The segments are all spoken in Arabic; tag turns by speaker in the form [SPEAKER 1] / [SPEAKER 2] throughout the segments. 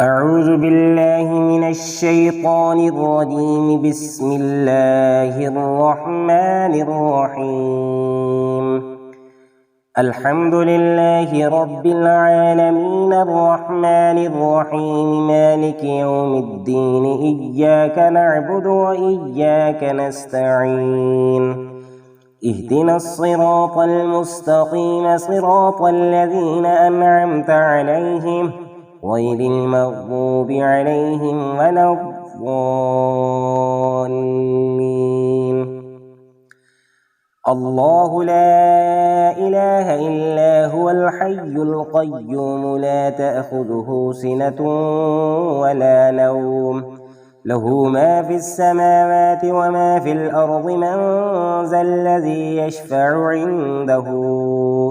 [SPEAKER 1] أعوذ بالله من الشيطان الرجيم. بسم الله الرحمن الرحيم. الحمد لله رب العالمين الرحمن الرحيم مالك يوم الدين. إياك نعبد وإياك نستعين. اهدنا الصراط المستقيم صراط الذين أنعمت عليهم غير المغضوب عليهم ولا الضالين. الله لا إله إلا هو الحي القيوم لا تأخذه سنة ولا نوم له ما في السماوات وما في الأرض. من ذا الذي يشفع عنده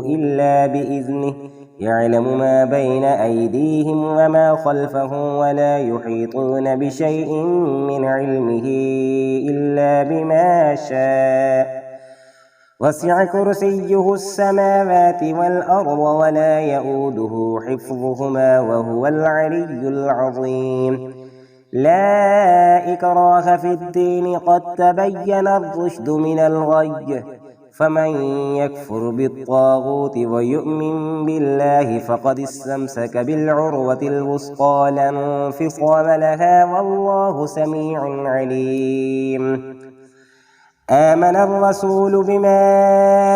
[SPEAKER 1] إلا بإذنه يعلم ما بين أيديهم وما خلفهم ولا يحيطون بشيء من علمه إلا بما شاء. وسع كرسيه السماوات والأرض ولا يؤوده حفظهما وهو العلي العظيم. لا إكراه في الدين قد تبين الرشد من الغي. فمن يكفر بالطاغوت ويؤمن بالله فقد استمسك بالعروة الوثقى لا انفصام لها والله سميع عليم. آمن الرسول بما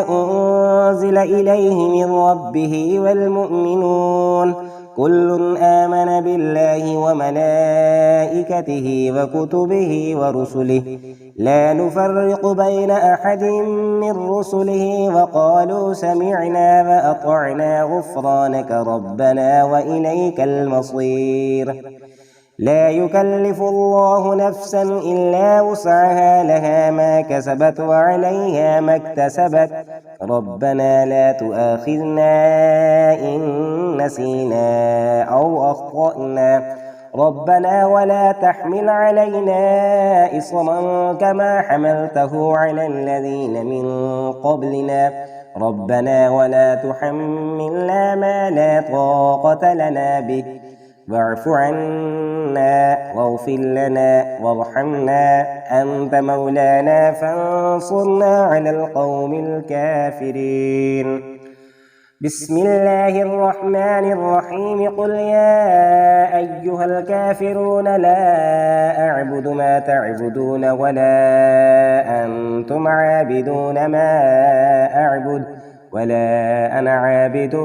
[SPEAKER 1] أنزل إليه من ربه والمؤمنون كل آمن بالله وملائكته وكتبه ورسله لا نفرق بين أحد من رسله وقالوا سمعنا وأطعنا غفرانك ربنا وإليك المصير. لا يكلف الله نفسا إلا وسعها لها ما كسبت وعليها ما اكتسبت ربنا لا تؤاخذنا إن نسينا أو أخطأنا ربنا ولا تحمل علينا إصرا كما حملته على الذين من قبلنا ربنا ولا تحملنا ما لا طاقة لنا به واعف عنا واغفر لنا وارحمنا أنت مولانا فانصرنا على القوم الكافرين. بسم الله الرحمن الرحيم. قل يا أيها الكافرون لا أعبد ما تعبدون ولا أنتم عابدون ما أعبد ولا أنا عابد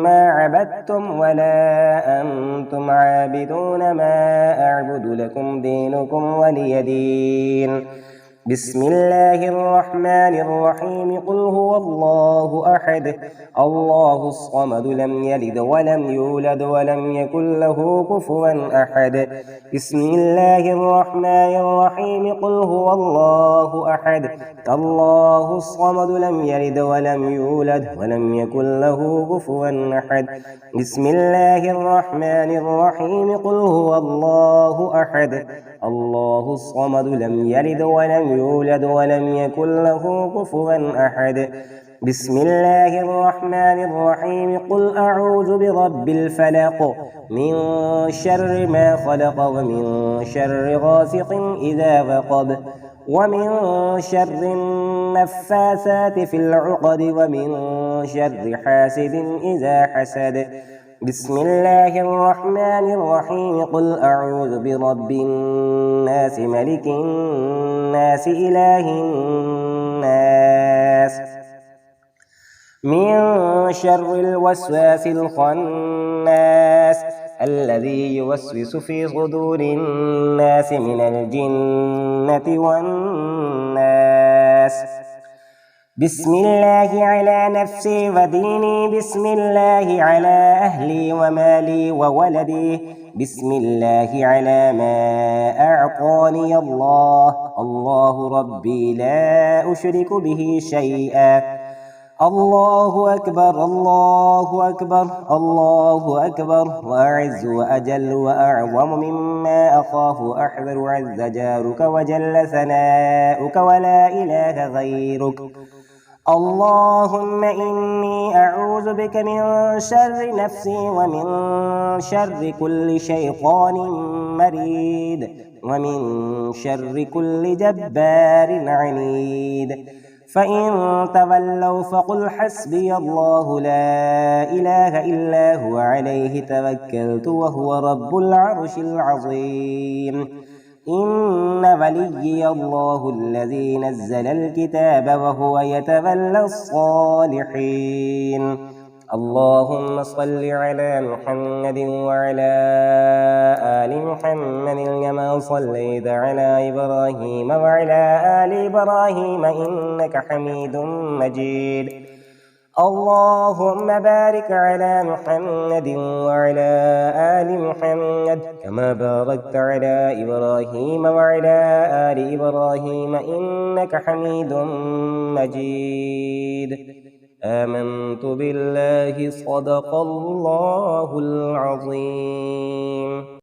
[SPEAKER 1] ما عبدتم ولا أنتم عابدون ما أعبد لكم دينكم ولي دين. بسم الله الرحمن الرحيم. قل هو الله أحد الله الصمد لم يلد ولم يولد ولم يكن له كفوا أحد. بسم الله الرحمن الرحيم. قل هو الله أحد الله الصمد لم يلد ولم يولد ولم يكن له كفوا أحد. بسم الله الرحمن الرحيم. قل هو الله أحد الله الصمد لم يلد ولم يولد ولم يكن له كفوا أحد. بسم الله الرحمن الرحيم. قل أعوذ برب الفلق من شر ما خلق ومن شر غاسق إذا وقب ومن شر النفاثات في العقد ومن شر حاسد إذا حسد. بسم الله الرحمن الرحيم. قل أعوذ برب الناس ملك الناس إله الناس من شر الوسواس الخناس الذي يوسوس في صدور الناس من الجنة والناس. بسم الله على نفسي وديني. بسم الله على أهلي ومالي وولدي. بسم الله على ما أعطاني الله الله ربي لا أشرك به شيئا. الله أكبر الله أكبر الله أكبر. وأعز وأجل وأعظم مما أخاف أحذر عز جارك وجل ثناؤك ولا إله غيرك. اللهم إني أعوذ بك من شر نفسي ومن شر كل شيطان مريد ومن شر كل جبار عنيد فإن تولوا فقل حسبي الله لا إله إلا هو عليه توكلت وهو رب العرش العظيم إن وليي الله الذي نزل الكتاب وهو يتولى الصالحين اللهم صل على محمد وعلى آل محمد كما صليت على إبراهيم وعلى آل إبراهيم إنك حميد مجيد اللهم بارك على محمد وعلى آل محمد كما باركت على إبراهيم وعلى آل إبراهيم إنك حميد مجيد آمنت بالله صدق الله العظيم.